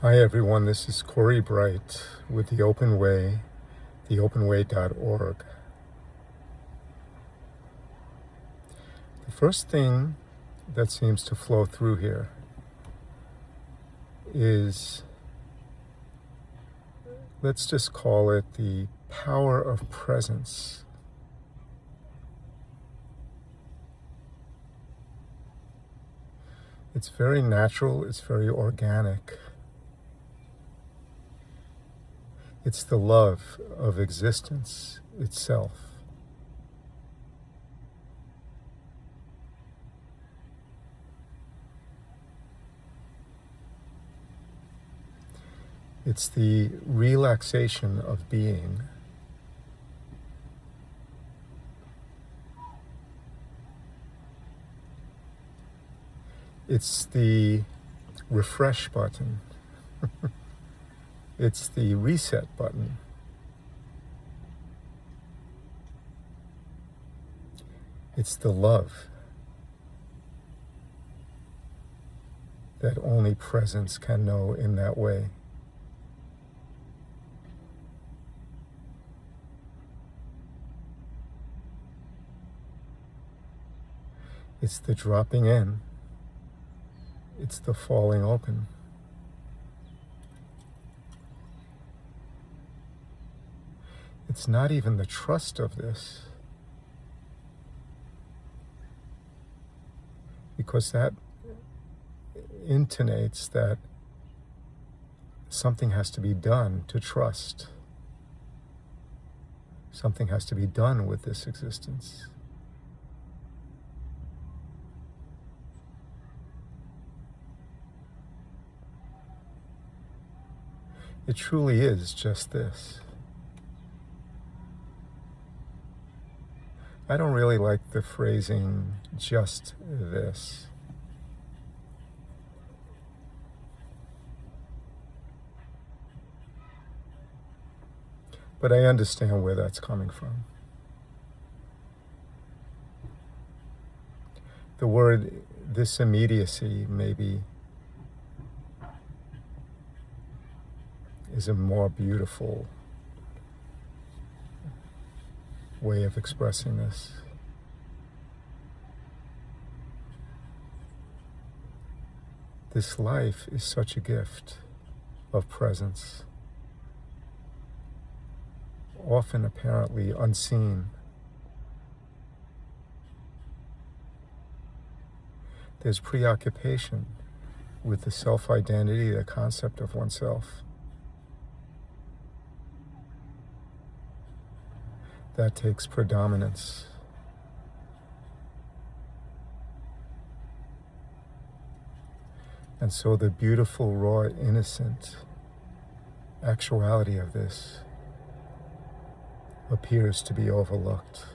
Hi everyone, this is Corey Bright with The Open Way, theopenway.org. The first thing that seems to flow through here is, let's just call it the power of presence. It's very natural, it's very organic. It's the love of existence itself. It's the relaxation of being. It's the refresh button. It's the reset button. It's the love that only presence can know in that way. It's the dropping in. It's the falling open. It's not even the trust of this, because that intonates that something has to be done to trust. Something has to be done with this existence. It truly is just this. I don't really like the phrasing, just this. But I understand where that's coming from. The word, this immediacy, maybe is a more beautiful way of expressing this. This life is such a gift of presence, often apparently unseen. There's preoccupation with the self-identity, the concept of oneself. That takes predominance. And so the beautiful, raw, innocent actuality of this appears to be overlooked.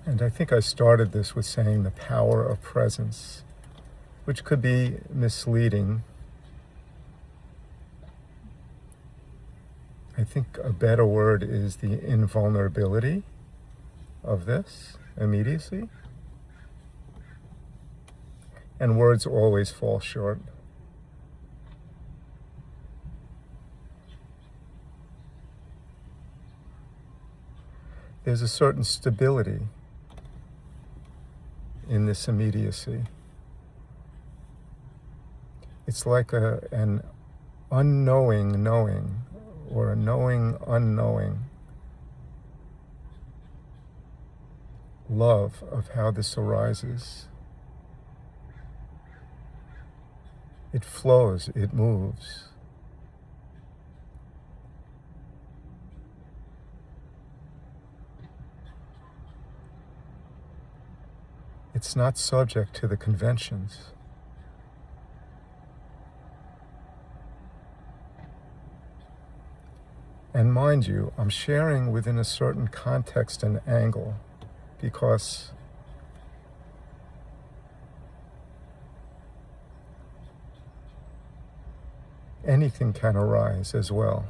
And I think I started this with saying the power of presence, which could be misleading. I think a better word is the invulnerability of this immediacy. And words always fall short. There's a certain stability in this immediacy. It's like an unknowing knowing, or a knowing unknowing love of how this arises. It flows, it moves. It's not subject to the conventions. And mind you, I'm sharing within a certain context and angle, because anything can arise as well.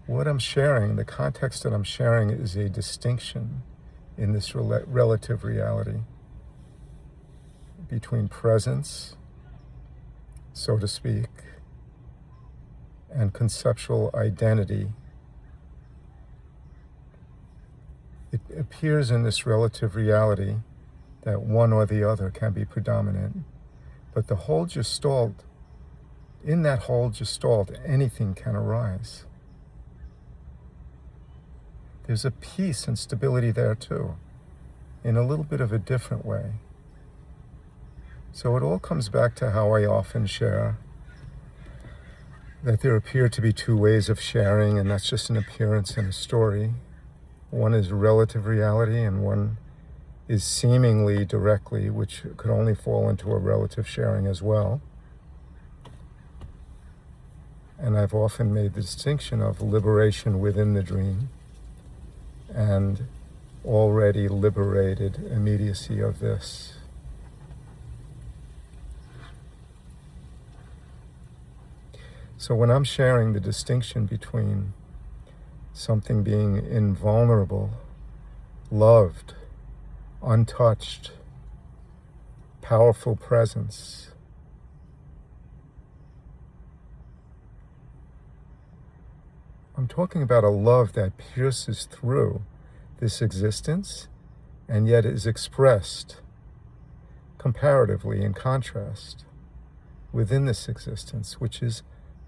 What I'm sharing, the context that I'm sharing, is a distinction in this relative reality between presence, so to speak, and conceptual identity. It appears in this relative reality that one or the other can be predominant, but the whole gestalt, in that whole gestalt, anything can arise. There's a peace and stability there too, in a little bit of a different way. So it all comes back to how I often share that there appear to be two ways of sharing, and that's just an appearance in a story. One is relative reality, and one is seemingly directly, which could only fall into a relative sharing as well. And I've often made the distinction of liberation within the dream and already liberated immediacy of this. So when I'm sharing the distinction between something being invulnerable, loved, untouched, powerful presence, I'm talking about a love that pierces through this existence and yet is expressed comparatively in contrast within this existence, which is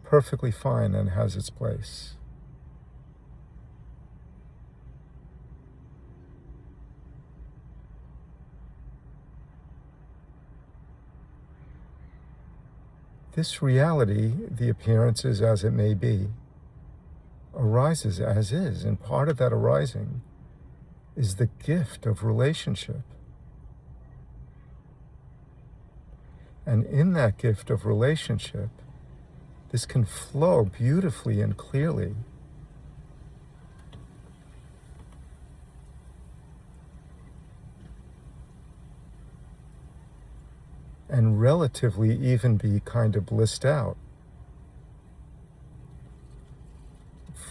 perfectly fine and has its place. This reality, the appearances as it may be, arises as is, and part of that arising is the gift of relationship. And in that gift of relationship, this can flow beautifully and clearly. And relatively even be kind of blissed out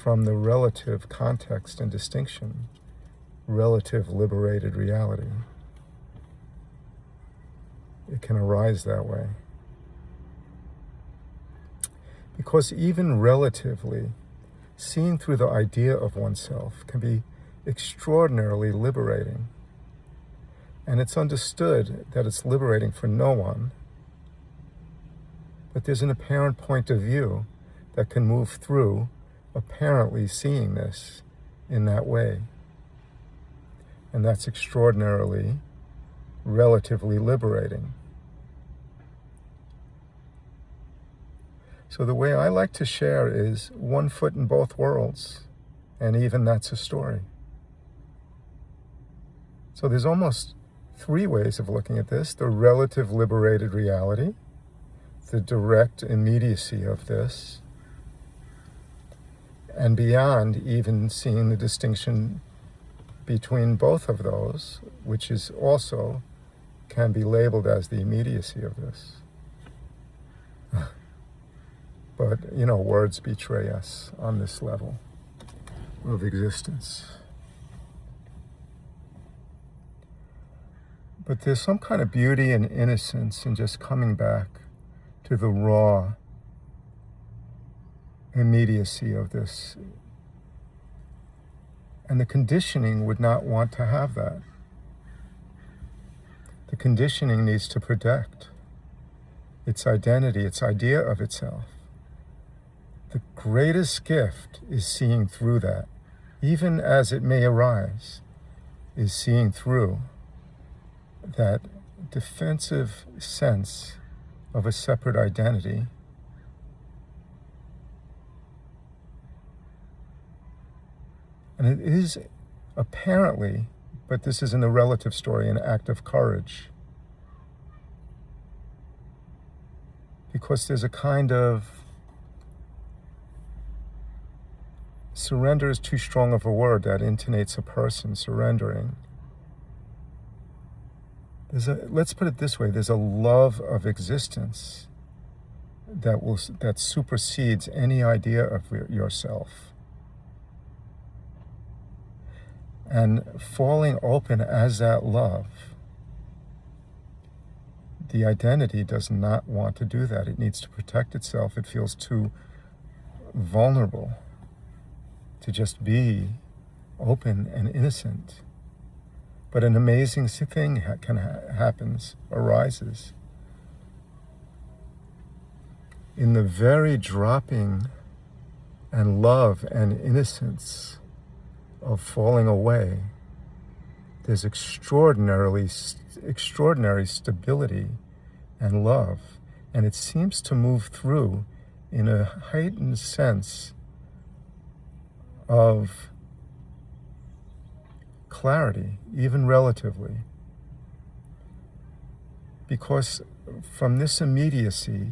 from the relative context and distinction, relative liberated reality. It can arise that way. Because even relatively, seeing through the idea of oneself can be extraordinarily liberating. And it's understood that it's liberating for no one, but there's an apparent point of view that can move through apparently seeing this in that way. And that's extraordinarily, relatively liberating. So the way I like to share is one foot in both worlds, and even that's a story. So there's almost three ways of looking at this: the relative liberated reality, the direct immediacy of this, and beyond even seeing the distinction between both of those, which is also can be labeled as the immediacy of this. But, words betray us on this level of existence. But there's some kind of beauty and innocence in just coming back to the raw immediacy of this. And the conditioning would not want to have that. The conditioning needs to protect its identity, its idea of itself. The greatest gift is seeing through that, even as it may arise, is seeing through that defensive sense of a separate identity. And it is apparently, but this is in the relative story, an act of courage. Because there's a kind of surrender is too strong of a word that intonates a person surrendering. Let's put it this way, there's a love of existence that supersedes any idea of yourself. And falling open as that love, the identity does not want to do that. It needs to protect itself. It feels too vulnerable to just be open and innocent. But an amazing thing happens, arises. In the very dropping and love and innocence of falling away, there's extraordinary stability and love, and it seems to move through in a heightened sense of clarity, even relatively. Because from this immediacy,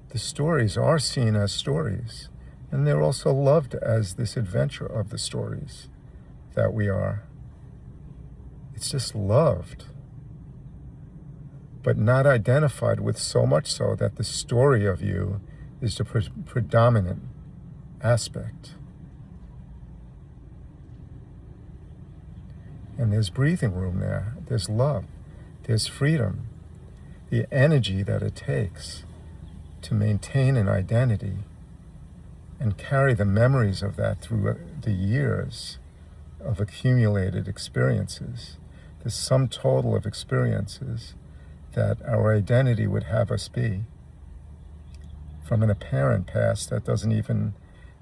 the stories are seen as stories, and they're also loved as this adventure of the stories that we are. It's just loved, but not identified with, so much so that the story of you is the predominant aspect. And there's breathing room there. There's love. There's freedom. The energy that it takes to maintain an identity and carry the memories of that through the years of accumulated experiences, the sum total of experiences that our identity would have us be, from an apparent past that doesn't even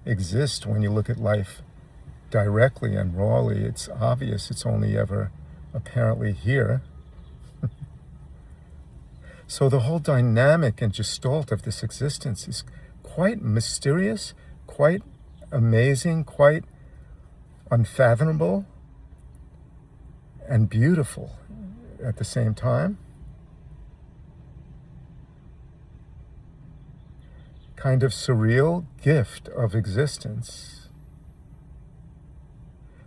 exist when you look at life directly and rawly. It's obvious it's only ever apparently here. So the whole dynamic and gestalt of this existence is quite mysterious, quite amazing, quite unfathomable, and beautiful at the same time. Kind of surreal gift of existence,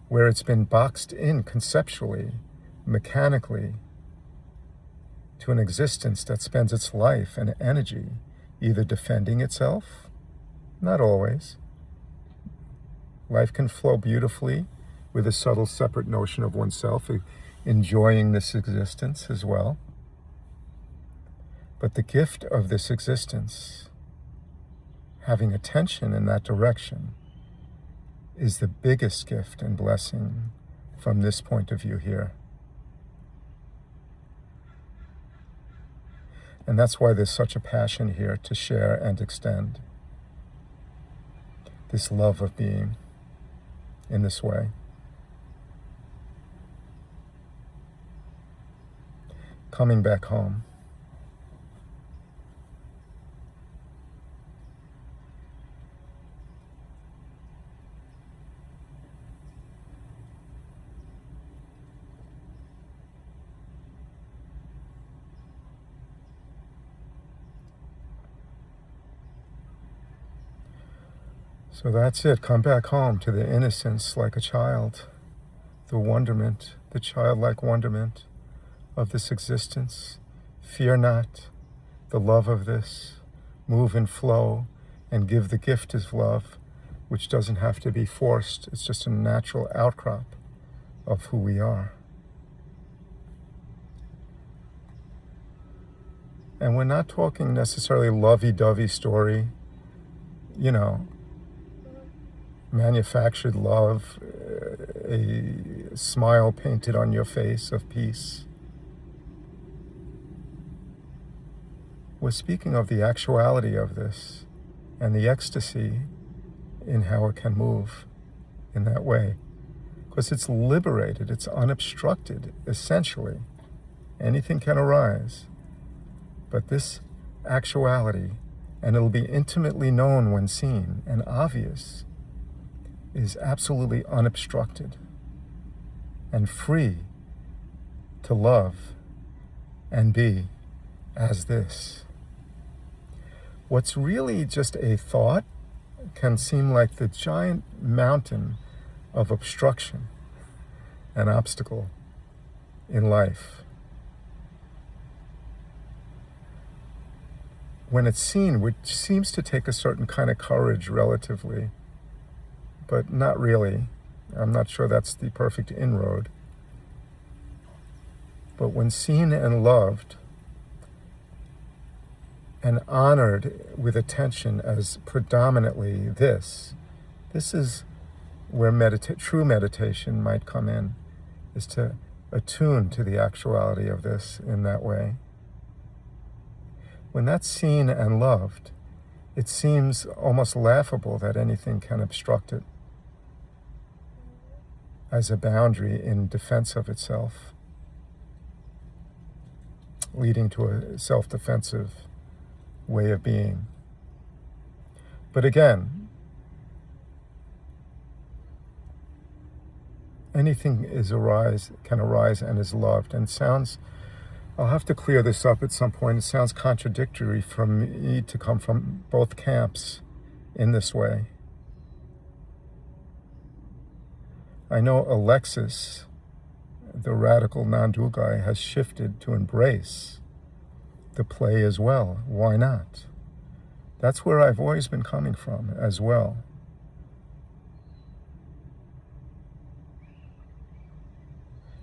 where it's been boxed in conceptually, mechanically, to an existence that spends its life and energy either defending itself, not always. Life can flow beautifully with a subtle separate notion of oneself, enjoying this existence as well. But the gift of this existence, having attention in that direction, is the biggest gift and blessing from this point of view here. And that's why there's such a passion here to share and extend this love of being in this way. Coming back home. So that's it. Come back home to the innocence like a child, the wonderment, the childlike wonderment of this existence. Fear not the love of this. Move and flow and give the gift of love, which doesn't have to be forced. It's just a natural outcrop of who we are. And we're not talking necessarily lovey-dovey story, manufactured love, a smile painted on your face of peace. We're speaking of the actuality of this and the ecstasy in how it can move in that way. Because it's liberated, it's unobstructed, essentially. Anything can arise. But this actuality, and it'll be intimately known when seen and obvious, is absolutely unobstructed and free to love and be as this. What's really just a thought can seem like the giant mountain of obstruction and obstacle in life. when it's seen, which seems to take a certain kind of courage relatively, but not really. I'm not sure that's the perfect inroad. But when seen and loved and honored with attention as predominantly this is where true meditation might come in, is to attune to the actuality of this in that way. When that's seen and loved, it seems almost laughable that anything can obstruct it as a boundary in defense of itself, leading to a self-defensive way of being. But again, anything can arise and is loved. And sounds, I'll have to clear this up at some point. It sounds contradictory for me to come from both camps in this way. I know Alexis, the radical non-dual guy, has shifted to embrace the play as well. Why not? That's where I've always been coming from as well.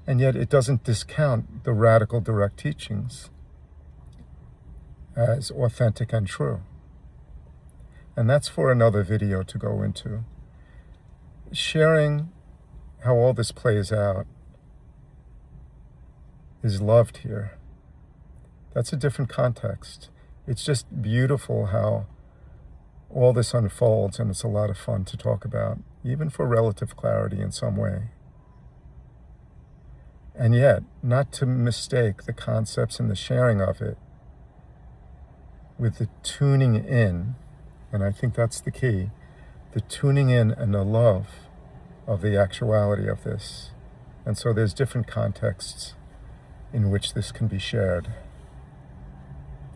And yet it doesn't discount the radical direct teachings as authentic and true. And that's for another video to go into. Sharing how all this plays out is loved here. That's a different context. It's just beautiful how all this unfolds, and it's a lot of fun to talk about, even for relative clarity in some way. And yet, not to mistake the concepts and the sharing of it with the tuning in, and I think that's the key, the tuning in and the love of the actuality of this. And so there's different contexts in which this can be shared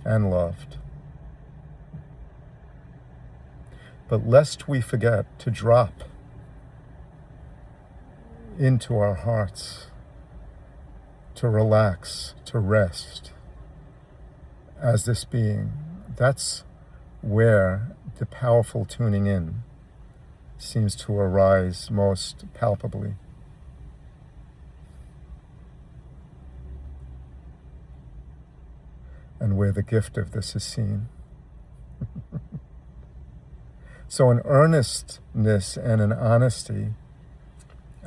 and loved. But lest we forget to drop into our hearts, to relax, to rest as this being, that's where the powerful tuning in seems to arise most palpably. And where the gift of this is seen. So an earnestness and an honesty,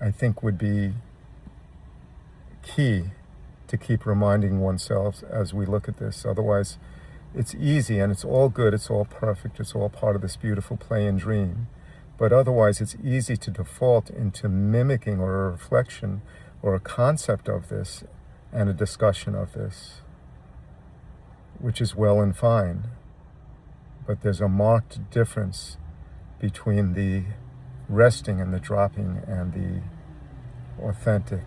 I think, would be key to keep reminding oneself as we look at this. Otherwise, it's easy and it's all good, it's all perfect, it's all part of this beautiful play and dream. But otherwise, it's easy to default into mimicking or a reflection or a concept of this and a discussion of this, which is well and fine. But there's a marked difference between the resting and the dropping and the authentic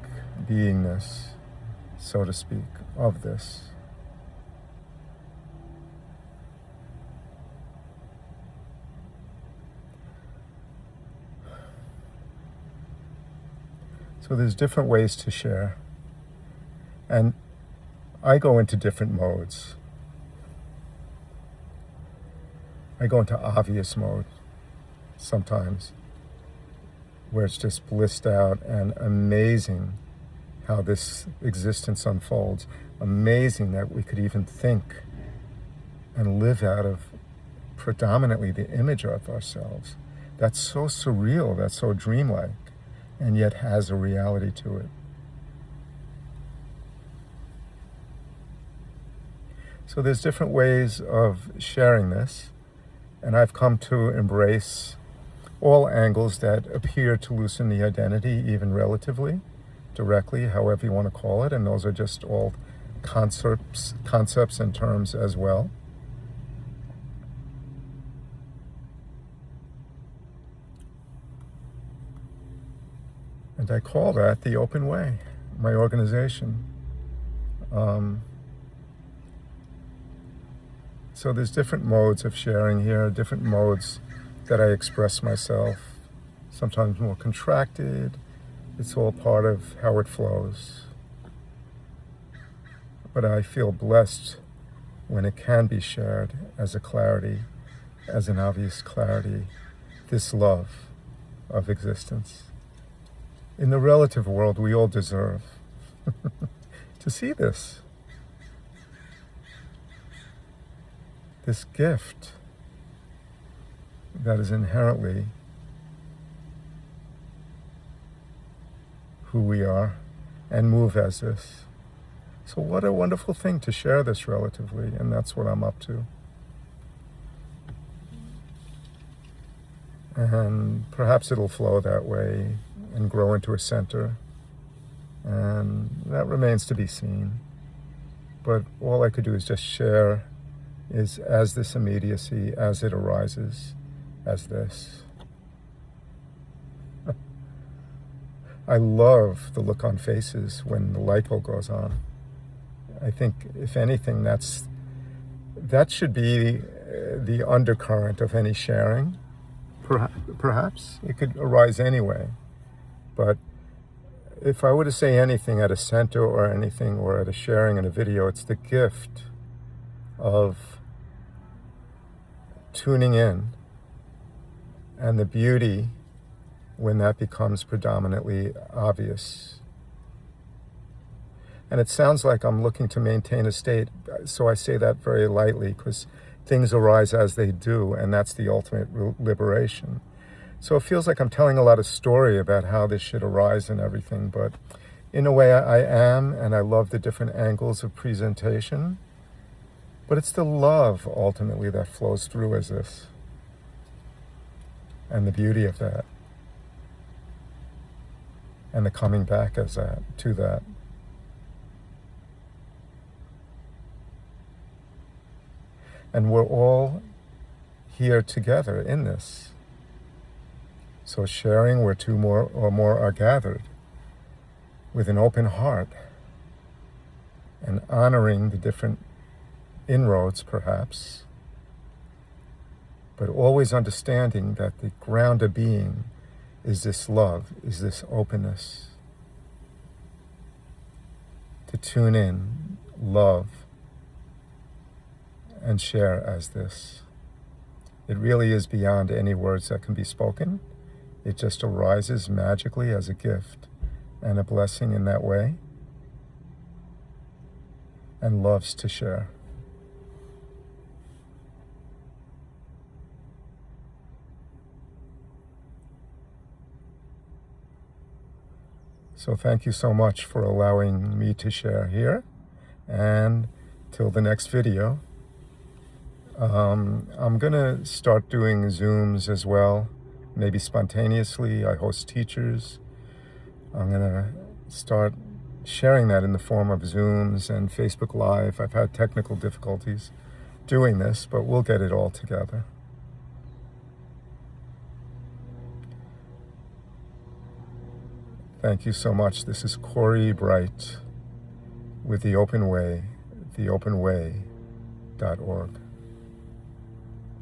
beingness, so to speak, of this. So there's different ways to share. And I go into different modes. I go into obvious mode sometimes, where it's just blissed out and amazing how this existence unfolds. Amazing that we could even think and live out of predominantly the image of ourselves. That's so surreal, that's so dreamlike, and yet has a reality to it. So there's different ways of sharing this, and I've come to embrace all angles that appear to loosen the identity, even relatively, directly, however you want to call it, and those are just all concepts and terms as well. And I call that the open way, my organization. So there's different modes of sharing here, different modes that I express myself, sometimes more contracted. It's all part of how it flows. But I feel blessed when it can be shared as a clarity, as an obvious clarity, this love of existence. In the relative world, we all deserve to see this gift that is inherently who we are and move as this. So what a wonderful thing to share this relatively, and that's what I'm up to. And perhaps it'll flow that way and grow into a center, and that remains to be seen. But all I could do is just share is as this immediacy, as it arises, as this. I love the look on faces when the light bulb goes on. I think, if anything, that should be the undercurrent of any sharing. Perhaps it could arise anyway. But if I were to say anything at a center or anything, or at a sharing in a video, it's the gift of tuning in and the beauty when that becomes predominantly obvious. And it sounds like I'm looking to maintain a state, so I say that very lightly, because things arise as they do, and that's the ultimate liberation. So it feels like I'm telling a lot of story about how this should arise and everything, but in a way I am, and I love the different angles of presentation, but it's the love ultimately that flows through as this, and the beauty of that, and the coming back as that, to that. And we're all here together in this. So sharing where two more or more are gathered with an open heart and honoring the different inroads perhaps, but always understanding that the ground of being is this love, is this openness. To tune in, love, and share as this. It really is beyond any words that can be spoken. It just arises magically as a gift and a blessing in that way, and loves to share. So thank you so much for allowing me to share here, and till the next video. I'm gonna start doing Zooms as well, maybe spontaneously. I host teachers. I'm gonna start sharing that in the form of Zooms and Facebook Live. I've had technical difficulties doing this, but we'll get it all together. Thank you so much. This is Corey Bright with The Open Way, theopenway.org.